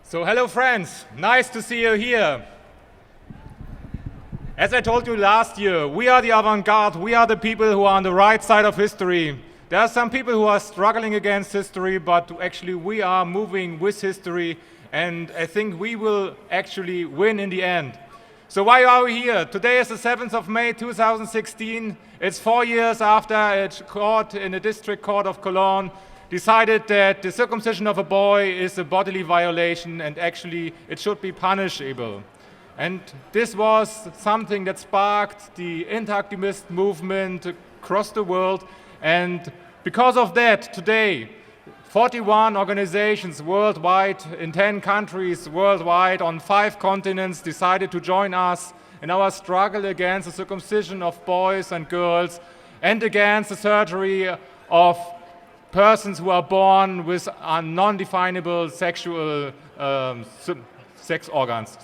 So hello friends, nice to see you here. As I told you last year, we are the avant-garde, we are the people who are on the right side of history. There are some people who are struggling against history, but actually we are moving with history, and I think we will actually win in the end. So why are we here? Today is the 7th of May 2016. It's 4 years after a court in the district court of Cologne decided that the circumcision of a boy is a bodily violation and actually it should be punishable. And this was something that sparked the anti-activist movement across the world, and because of that, today 41 organizations worldwide in 10 countries worldwide on 5 continents decided to join us in our struggle against the circumcision of boys and girls and against the surgery of persons who are born with non-definable sexual sex organs.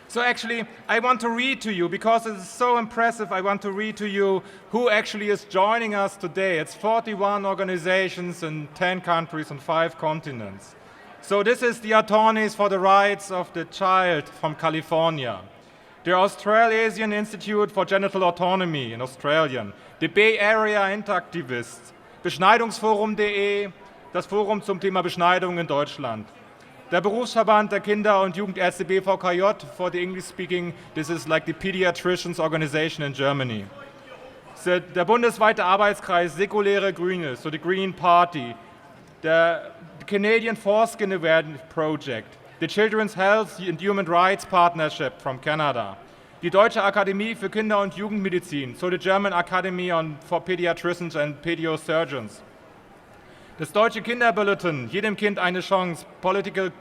So actually, I want to read to you, because it is so impressive, I want to read to you who actually is joining us today. It's 41 organizations in 10 countries on 5 continents. So this is the Attorneys for the Rights of the Child from California, the Australasian Institute for Genital Autonomy in Australien, the Bay Area Interactivists, Beschneidungsforum.de, das Forum zum Thema Beschneidung in Deutschland, der Berufsverband der Kinder- und Jugendärzte BVKJ, for the English speaking, this is like the pediatricians organization in Germany. So, der bundesweite Arbeitskreis Säkuläre Grüne, so the Green Party, der Canadian Foreskin Awareness Project, the Children's Health and Human Rights Partnership from Canada, die Deutsche Akademie für Kinder- und Jugendmedizin, so the German Academy for Pediatricians and Pediosurgeons, das Deutsche Kinderbulletin, jedem Kind eine Chance, Political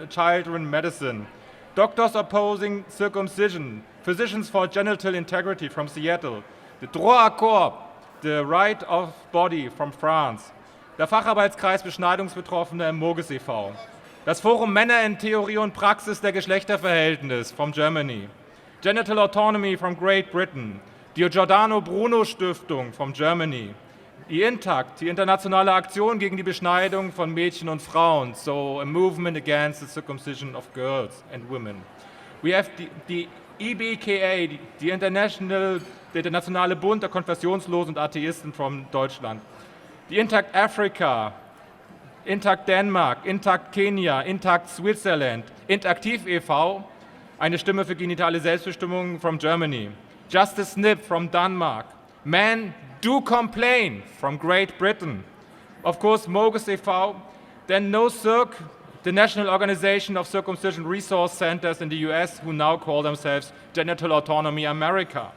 Children Medicine, Doctors Opposing Circumcision, Physicians for Genital Integrity from Seattle, the Droit à Corps, the Right of Body from France, der Facharbeitskreis Beschneidungsbetroffene MOGiS e.V., das Forum Männer in Theorie und Praxis der Geschlechterverhältnis from Germany, Genital Autonomy from Great Britain, die Giordano Bruno Stiftung from Germany, die INTACT, die internationale Aktion gegen die Beschneidung von Mädchen und Frauen, so a movement against the circumcision of girls and women. We have the IBKA, der internationale Bund der Konfessionslosen und Atheisten from Deutschland, die INTACT Africa, INTACT Denmark, INTACT Kenia, INTACT Switzerland, Aktiv e.V., Eine Stimme für genitale Selbstbestimmung from Germany, Justice Snip from Denmark, Men Do Complain from Great Britain, of course MOGiS e.V., then NoCirc, the National Organization of Circumcision Resource Centers in the US, who now call themselves Genital Autonomy America.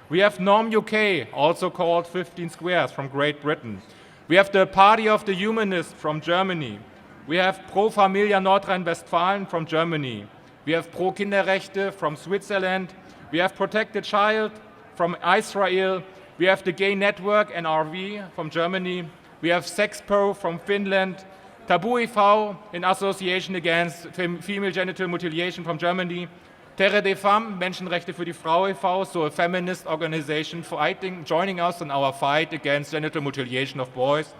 We have Norm UK, also called 15 Squares from Great Britain. We have the Party of the Humanists from Germany. We have Pro Familia Nordrhein-Westfalen from Germany. We have Pro Kinderrechte from Switzerland. We have Protect the Child from Israel. We have the Gay Network NRV from Germany. We have SexPro from Finland. Tabu e.V. in Association Against Female Genital Mutilation from Germany. Terre des Femmes, Menschenrechte für die Frau e.V., so a feminist organization joining us in our fight against genital mutilation of boys.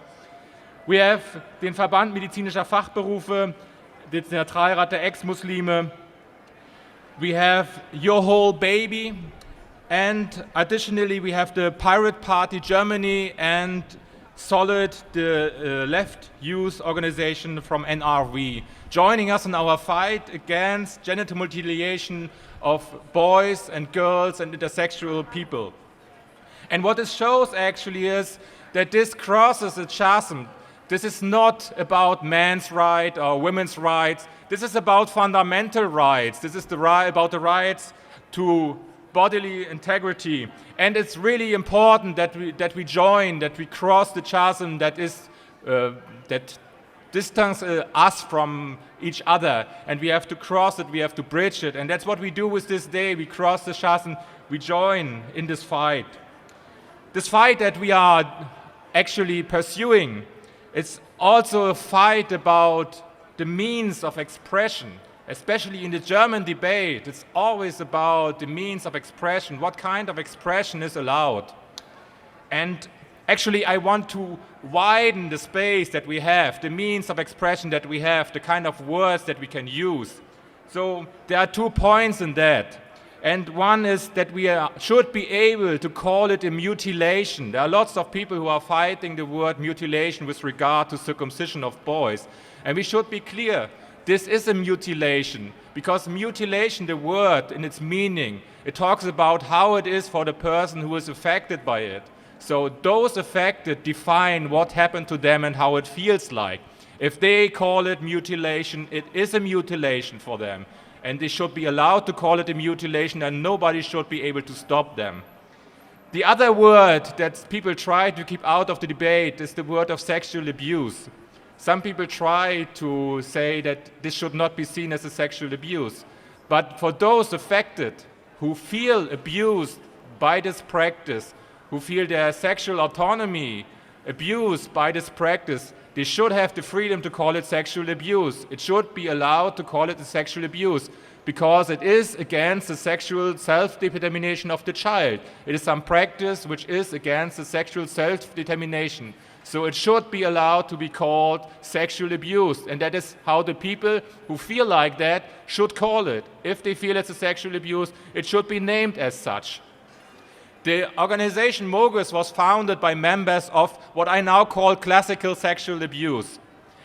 We have den Verband medizinischer Fachberufe, den Zentralrat der Ex-Muslime. We have Your Whole Baby, and additionally we have the Pirate Party Germany and Solid, the left youth organization from NRV, joining us in our fight against genital mutilation of boys and girls and intersexual people. And what this shows actually is that this crosses a chasm. This is not about men's rights or women's rights. This is about fundamental rights. This is about the rights to bodily integrity. And it's really important that we join, that we cross the chasm that distances us from each other. And we have to cross it, we have to bridge it. And that's what we do with this day. We cross the chasm, we join in this fight. This fight that we are actually pursuing, it's also a fight about the means of expression. Especially in the German debate, it's always about the means of expression, what kind of expression is allowed. And Actually, I want to widen the space that we have, the means of expression that we have, the kind of words that we can use. So there are 2 points in that. And one is that we should be able to call it a mutilation. There are lots of people who are fighting the word mutilation with regard to circumcision of boys. And we should be clear, this is a mutilation, because mutilation, the word in its meaning, it talks about how it is for the person who is affected by it. So those affected define what happened to them and how it feels like. If they call it mutilation, it is a mutilation for them. And they should be allowed to call it a mutilation, and nobody should be able to stop them. The other word that people try to keep out of the debate is the word of sexual abuse. Some people try to say that this should not be seen as a sexual abuse. But for those affected who feel abused by this practice, who feel their sexual autonomy abused by this practice, they should have the freedom to call it sexual abuse. It should be allowed to call it a sexual abuse because it is against the sexual self-determination of the child. It is some practice which is against the sexual self-determination. So it should be allowed to be called sexual abuse. And that is how the people who feel like that should call it. If they feel it's a sexual abuse, it should be named as such. The organization MOGiS was founded by members of what I now call classical sexual abuse.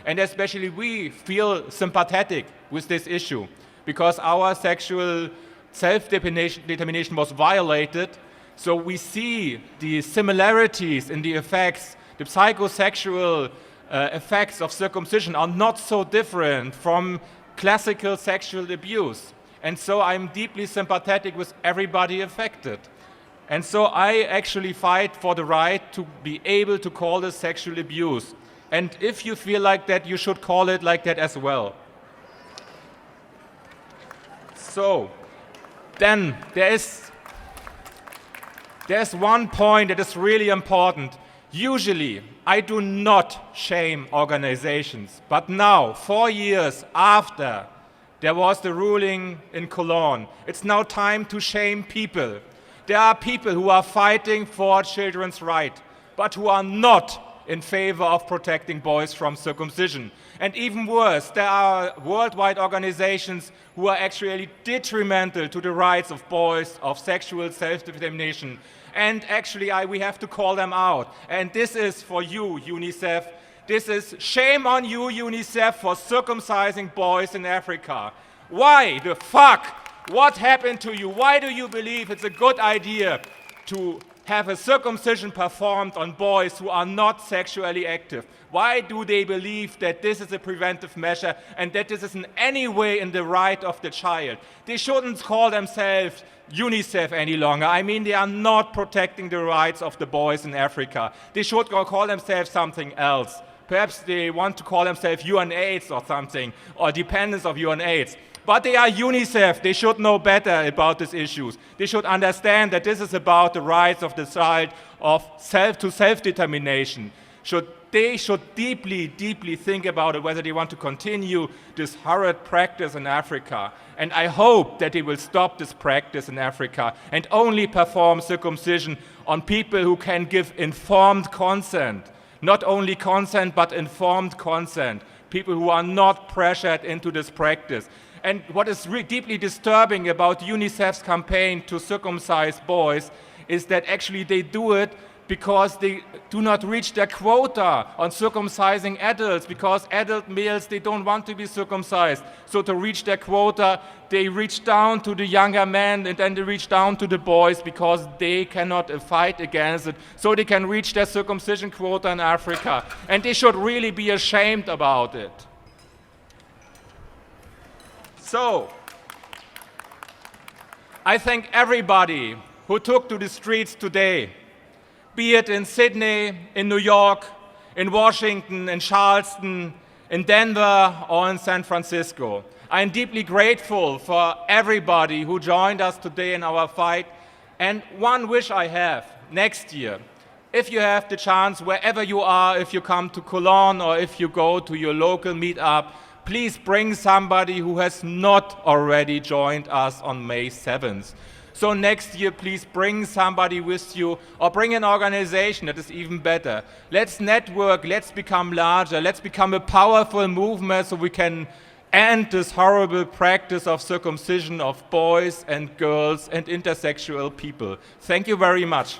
And especially we feel sympathetic with this issue because our sexual self-determination was violated. So we see the similarities in the effects, the psychosexual effects of circumcision are not so different from classical sexual abuse. And so I'm deeply sympathetic with everybody affected. And so I actually fight for the right to be able to call this sexual abuse. And if you feel like that, you should call it like that as well. So, then there's one point that is really important. Usually, I do not shame organizations. But now, 4 years after there was the ruling in Cologne, it's now time to shame people. There are people who are fighting for children's rights, but who are not in favor of protecting boys from circumcision. And even worse, there are worldwide organizations who are actually detrimental to the rights of boys, of sexual self-determination. And actually, we have to call them out. And this is for you, UNICEF. This is shame on you, UNICEF, for circumcising boys in Africa. Why the fuck? What happened to you? Why do you believe it's a good idea to have a circumcision performed on boys who are not sexually active? Why do they believe that this is a preventive measure and that this is in any way in the right of the child? They shouldn't call themselves UNICEF any longer. I mean, they are not protecting the rights of the boys in Africa. They should call themselves something else. Perhaps they want to call themselves UNAIDS or something, or dependents of UNAIDS. But they are UNICEF. They should know better about these issues. They should understand that this is about the rights of the child of self-determination. They should deeply, deeply think about it, whether they want to continue this horrid practice in Africa. And I hope that they will stop this practice in Africa and only perform circumcision on people who can give informed consent. Not only consent, but informed consent. People who are not pressured into this practice. And what is deeply disturbing about UNICEF's campaign to circumcise boys is that actually they do it because they do not reach their quota on circumcising adults, because adult males, they don't want to be circumcised. So to reach their quota, they reach down to the younger men and then they reach down to the boys because they cannot fight against it. So they can reach their circumcision quota in Africa. And they should really be ashamed about it. So, I thank everybody who took to the streets today, be it in Sydney, in New York, in Washington, in Charleston, in Denver, or in San Francisco. I am deeply grateful for everybody who joined us today in our fight. And one wish I have, next year, if you have the chance, wherever you are, if you come to Cologne or if you go to your local meetup, please bring somebody who has not already joined us on May 7th. So next year, please bring somebody with you, or bring an organization, that is even better. Let's network, let's become larger, let's become a powerful movement so we can end this horrible practice of circumcision of boys and girls and intersexual people. Thank you very much.